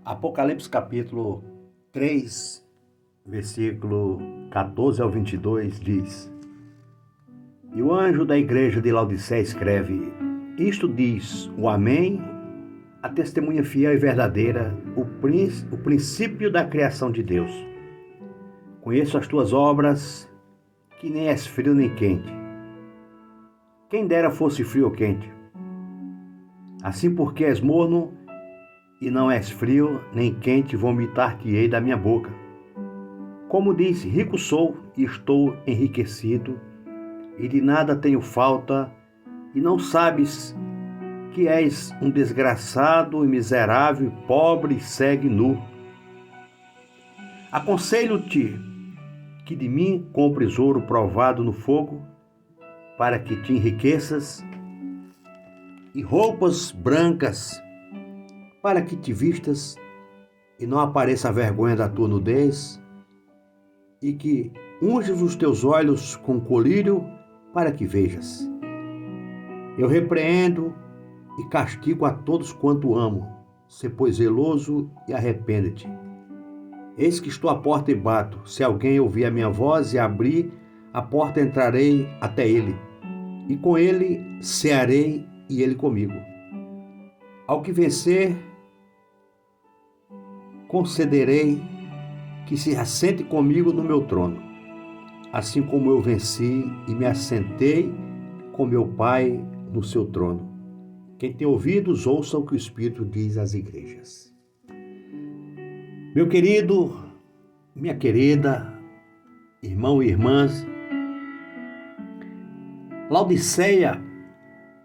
Apocalipse capítulo 3, versículo 14 ao 22 diz: E o anjo da igreja de Laodiceia escreve: Isto diz o Amém, a testemunha fiel e verdadeira, o princípio da criação de Deus. Conheço as tuas obras, que nem és frio nem quente. Quem dera fosse frio ou quente. Assim, porque és morno e não és frio nem quente, vomitar-te-ei da minha boca. Como disse, rico sou e estou enriquecido, e de nada tenho falta, e não sabes que és um desgraçado e miserável, pobre e cego e nu. Aconselho-te que de mim compres ouro provado no fogo, para que te enriqueças, e roupas brancas, para que te vistas e não apareça a vergonha da tua nudez, e que unjas os teus olhos com colírio, para que vejas. Eu repreendo e castigo a todos quanto amo. Sê, pois, zeloso e arrepende-te. Eis que estou à porta e bato. Se alguém ouvir a minha voz e abrir a porta, entrarei até ele, e com ele cearei e ele comigo. Ao que vencer, concederei que se assente comigo no meu trono, assim como eu venci e me assentei com meu Pai no seu trono. Quem tem ouvidos, ouça o que o Espírito diz às igrejas. Meu querido, minha querida, irmão e irmãs, Laodiceia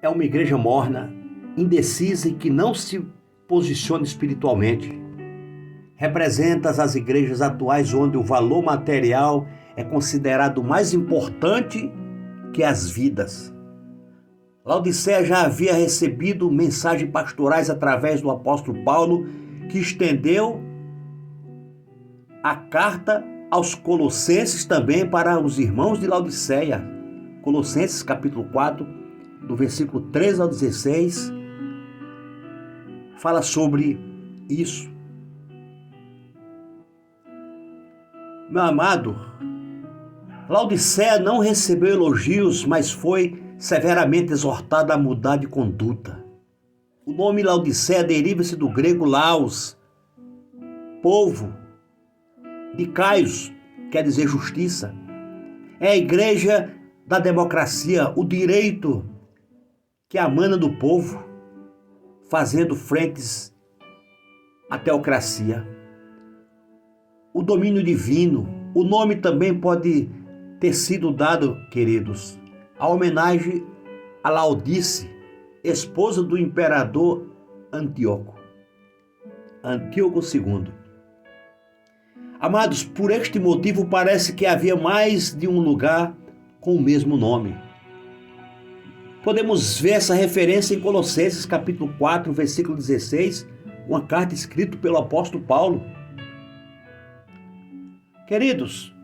é uma igreja morna, indecisa e que não se posiciona espiritualmente. Representa as igrejas atuais onde o valor material é considerado mais importante que as vidas. Laodiceia já havia recebido mensagens pastorais através do apóstolo Paulo, que estendeu a carta aos Colossenses também para os irmãos de Laodiceia. Colossenses capítulo 4, do versículo 13 ao 16, fala sobre isso. Meu amado, Laodiceia não recebeu elogios, mas foi severamente exortada a mudar de conduta. O nome Laodiceia deriva-se do grego laos, povo, de Caios, quer dizer justiça. É a igreja da democracia, o direito que emana do povo, fazendo frentes à teocracia. O domínio divino. O nome também pode ter sido dado, queridos, a homenagem a Laodice, esposa do imperador Antíoco II. Amados, por este motivo parece que havia mais de um lugar com o mesmo nome. Podemos ver essa referência em Colossenses capítulo 4, versículo 16, uma carta escrita pelo apóstolo Paulo. Queridos,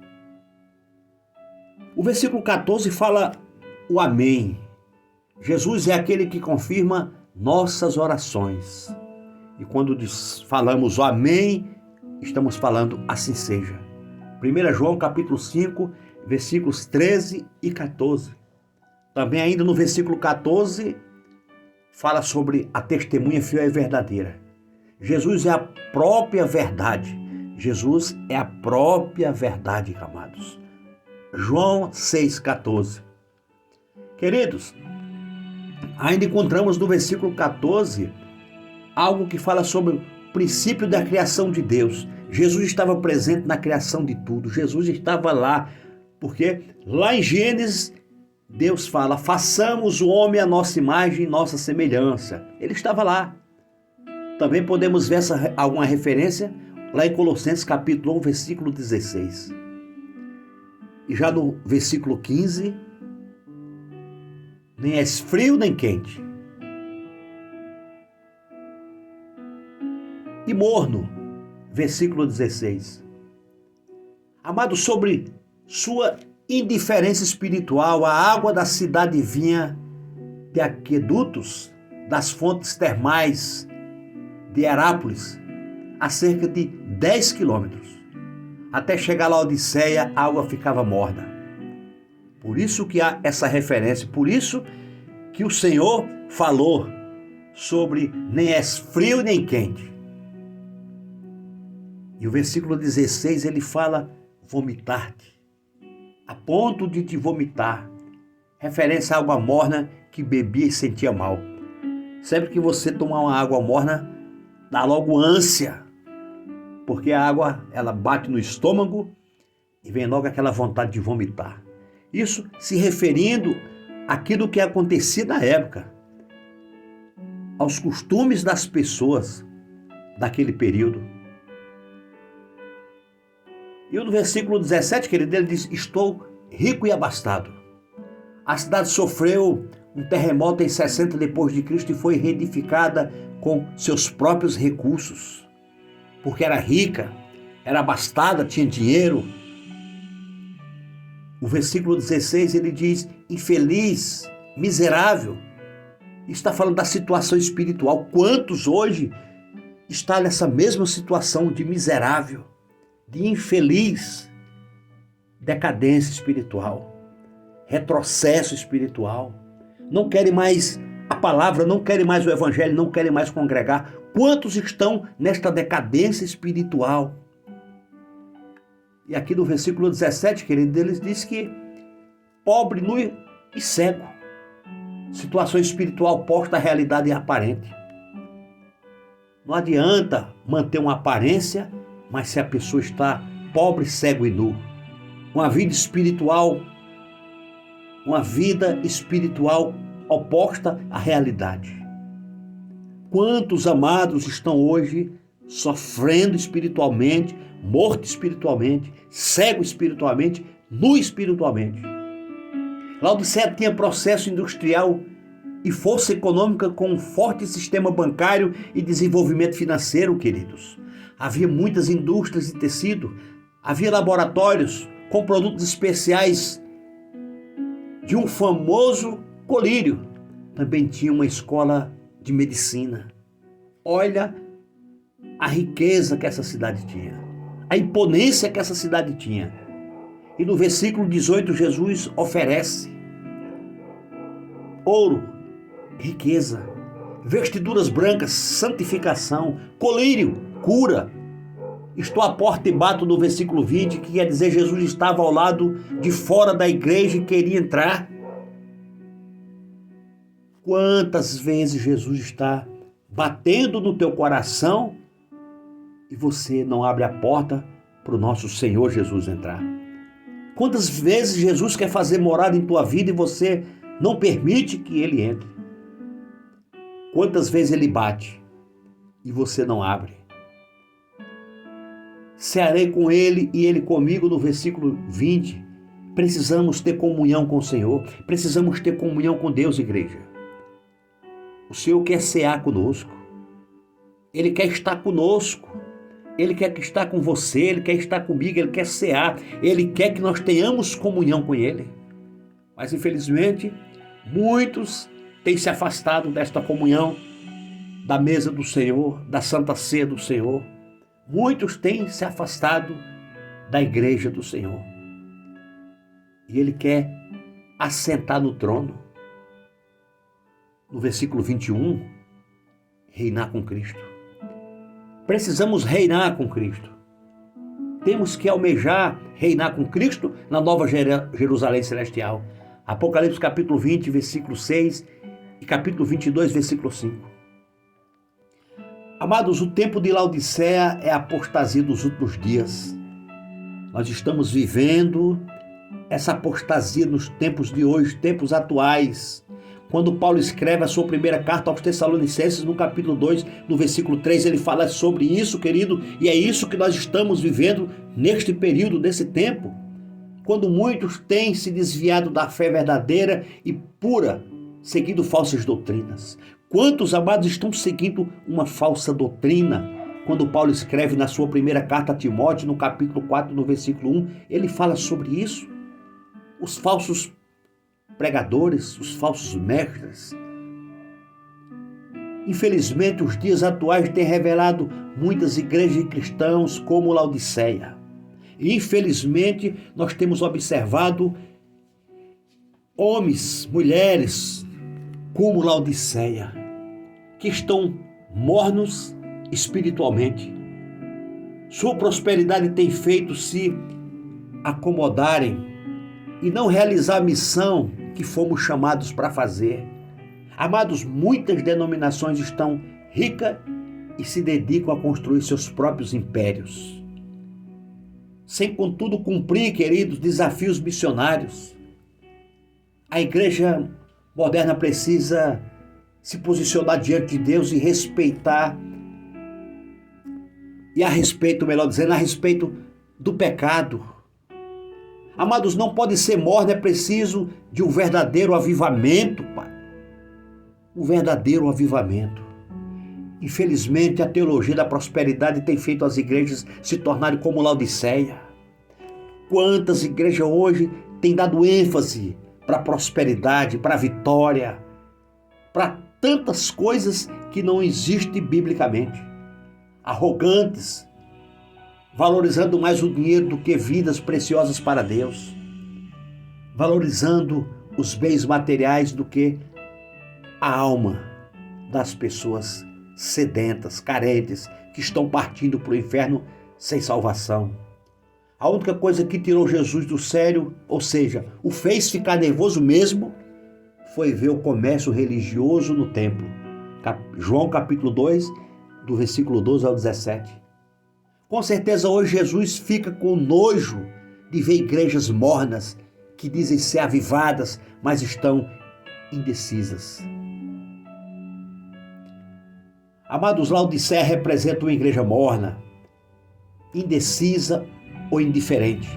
o versículo 14 fala o Amém. Jesus é aquele que confirma nossas orações. E quando falamos o Amém, estamos falando assim seja. 1 João capítulo 5, versículos 13 e 14. Também ainda no versículo 14, fala sobre a testemunha fiel e verdadeira. Jesus é a própria verdade. Jesus é a própria verdade, amados. João 6,14. Queridos, ainda encontramos no versículo 14 algo que fala sobre o princípio da criação de Deus. Jesus estava presente na criação de tudo. Jesus estava lá, porque lá em Gênesis, Deus fala, façamos o homem à nossa imagem e nossa semelhança. Ele estava lá. Também podemos ver alguma referência lá em Colossenses capítulo 1, versículo 16. E já no versículo 15, nem és frio nem quente. E morno, versículo 16. Amado, sobre sua indiferença espiritual, a água da cidade vinha de aquedutos das fontes termais de Herápolis a cerca de 10 quilômetros. Até chegar à Laodiceia, a água ficava morna. Por isso que há essa referência, por isso que o Senhor falou sobre nem és frio nem quente. E o versículo 16 ele fala vomitar-te, a ponto de te vomitar. Referência à água morna que bebia e sentia mal. Sempre que você tomar uma água morna, dá logo ânsia, porque a água ela bate no estômago e vem logo aquela vontade de vomitar. Isso se referindo àquilo que acontecia na época, aos costumes das pessoas daquele período. E no versículo 17, querido, ele diz: estou rico e abastado. A cidade sofreu um terremoto em 60 depois de Cristo e foi reedificada com seus próprios recursos, porque era rica, era abastada, tinha dinheiro. O versículo 16 ele diz: infeliz, miserável. Está falando da situação espiritual. Quantos hoje estão nessa mesma situação de miserável, de infeliz, decadência espiritual, retrocesso espiritual, não querem mais a palavra, não querem mais o evangelho, não querem mais congregar. Quantos estão nesta decadência espiritual? E aqui no versículo 17, querido, ele diz que pobre, nu e cego. Situação espiritual posta à realidade aparente. Não adianta manter uma aparência, mas se a pessoa está pobre, cego e nu. Uma vida espiritual oposta à realidade. Quantos amados estão hoje sofrendo espiritualmente, morto espiritualmente, cego espiritualmente, nu espiritualmente? Laodiceia tinha processo industrial e força econômica com um forte sistema bancário e desenvolvimento financeiro, queridos. Havia muitas indústrias de tecido, havia laboratórios com produtos especiais de um famoso colírio. Também tinha uma escola de medicina. Olha a riqueza que essa cidade tinha, a imponência que essa cidade tinha. E no versículo 18, Jesus oferece ouro, riqueza, vestiduras brancas, santificação, colírio, cura. Estou à porta e bato no versículo 20, que quer dizer Jesus estava ao lado de fora da igreja e queria entrar. Quantas vezes Jesus está batendo no teu coração e você não abre a porta para o nosso Senhor Jesus entrar? Quantas vezes Jesus quer fazer morada em tua vida e você não permite que Ele entre? Quantas vezes Ele bate e você não abre? Cearei com Ele e Ele comigo, no versículo 20. Precisamos ter comunhão com o Senhor, precisamos ter comunhão com Deus, igreja. O Senhor quer cear conosco, Ele quer estar conosco. Ele quer estar com você, Ele quer estar comigo, Ele quer cear, Ele quer que nós tenhamos comunhão com Ele. Mas infelizmente, muitos têm se afastado desta comunhão, da mesa do Senhor, da Santa Ceia do Senhor. Muitos têm se afastado da igreja do Senhor. E Ele quer assentar no trono. No versículo 21, reinar com Cristo. Precisamos reinar com Cristo. Temos que almejar reinar com Cristo na nova Jerusalém celestial. Apocalipse capítulo 20, versículo 6 e capítulo 22, versículo 5. Amados, o tempo de Laodiceia é a apostasia dos últimos dias. Nós estamos vivendo essa apostasia nos tempos de hoje, tempos atuais. Quando Paulo escreve a sua primeira carta aos Tessalonicenses, no capítulo 2, no versículo 3, ele fala sobre isso, querido, e é isso que nós estamos vivendo neste período, nesse tempo, quando muitos têm se desviado da fé verdadeira e pura, seguindo falsas doutrinas. Quantos, amados, estão seguindo uma falsa doutrina? Quando Paulo escreve na sua primeira carta a Timóteo, no capítulo 4, no versículo 1, ele fala sobre isso. Os falsos pregadores, os falsos mestres, Infelizmente, os dias atuais têm revelado muitas igrejas de cristãos como Laodiceia. Infelizmente, nós temos observado homens, mulheres como Laodiceia, que estão mornos espiritualmente. Sua prosperidade tem feito se acomodarem e não realizar a missão que fomos chamados para fazer. Amados, muitas denominações estão ricas e se dedicam a construir seus próprios impérios, sem contudo cumprir, queridos, desafios missionários. A igreja moderna precisa se posicionar diante de Deus e respeitar, e a respeito, melhor dizendo, a respeito do pecado. Amados, não pode ser morno, é preciso de um verdadeiro avivamento, Pai. Um verdadeiro avivamento. Infelizmente, a teologia da prosperidade tem feito as igrejas se tornarem como Laodiceia. Quantas igrejas hoje têm dado ênfase para a prosperidade, para a vitória, para tantas coisas que não existem biblicamente. Arrogantes, valorizando mais o dinheiro do que vidas preciosas para Deus, valorizando os bens materiais do que a alma das pessoas sedentas, carentes, que estão partindo para o inferno sem salvação. A única coisa que tirou Jesus do sério, ou seja, o fez ficar nervoso mesmo, foi ver o comércio religioso no templo. João capítulo 2, do versículo 12 ao 17. Com certeza hoje Jesus fica com nojo de ver igrejas mornas que dizem ser avivadas, mas estão indecisas. Amados, Laodiceia representa uma igreja morna, indecisa ou indiferente,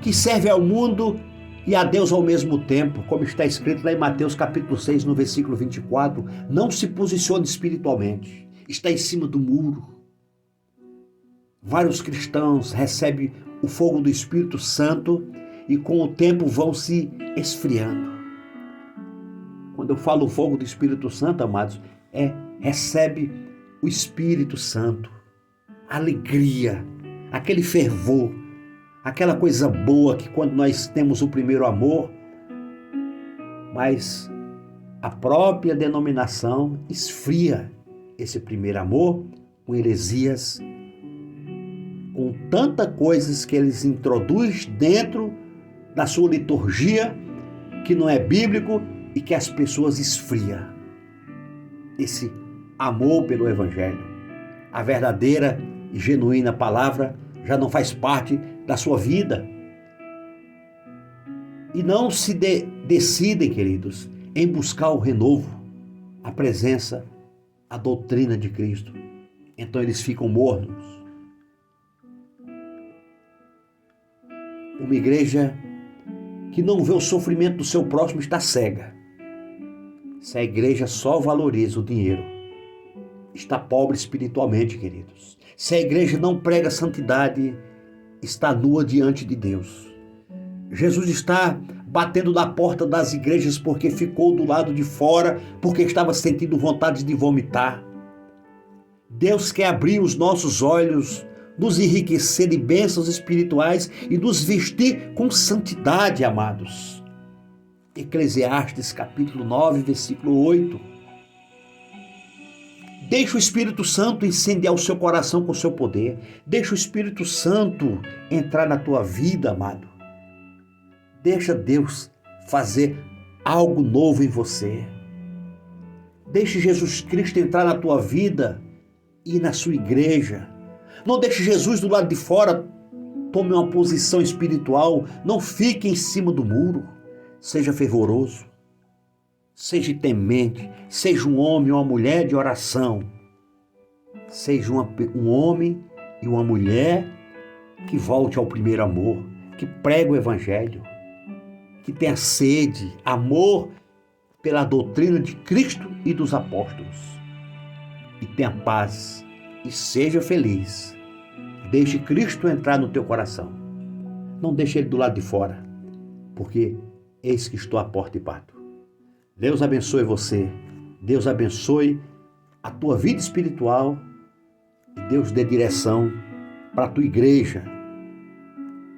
que serve ao mundo e a Deus ao mesmo tempo, como está escrito lá em Mateus capítulo 6, no versículo 24, não se posiciona espiritualmente, está em cima do muro. Vários cristãos recebem o fogo do Espírito Santo e com o tempo vão se esfriando. Quando eu falo fogo do Espírito Santo, amados, recebe o Espírito Santo, alegria, aquele fervor, aquela coisa boa que quando nós temos o primeiro amor, mas a própria denominação esfria esse primeiro amor com heresias, com tanta coisas que eles introduzem dentro da sua liturgia que não é bíblico e que as pessoas esfriam esse amor pelo Evangelho. A verdadeira e genuína palavra já não faz parte da sua vida. E não se decidem, queridos, em buscar o renovo, a presença, a doutrina de Cristo. Então eles ficam mornos. Uma igreja que não vê o sofrimento do seu próximo está cega. Se a igreja só valoriza o dinheiro, está pobre espiritualmente, queridos. Se a igreja não prega santidade, está nua diante de Deus. Jesus está batendo na porta das igrejas porque ficou do lado de fora, porque estava sentindo vontade de vomitar. Deus quer abrir os nossos olhos, nos enriquecer de bênçãos espirituais e nos vestir com santidade, amados. Eclesiastes capítulo 9, versículo 8. Deixa o Espírito Santo incendiar o seu coração com o seu poder. Deixa o Espírito Santo entrar na tua vida, amado. Deixa Deus fazer algo novo em você. Deixe Jesus Cristo entrar na tua vida e na sua igreja. Não deixe Jesus do lado de fora. Tome uma posição espiritual. Não fique em cima do muro. Seja fervoroso. Seja temente. Seja um homem ou uma mulher de oração. Seja um homem e uma mulher que volte ao primeiro amor. Que pregue o Evangelho. Que tenha sede, amor pela doutrina de Cristo e dos apóstolos. E tenha paz e seja feliz. Deixe Cristo entrar no teu coração. Não deixe Ele do lado de fora, porque eis que estou à porta e bato. Deus abençoe você. Deus abençoe a tua vida espiritual e Deus dê direção para a tua igreja.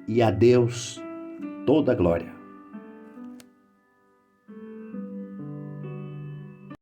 E a Deus toda a glória.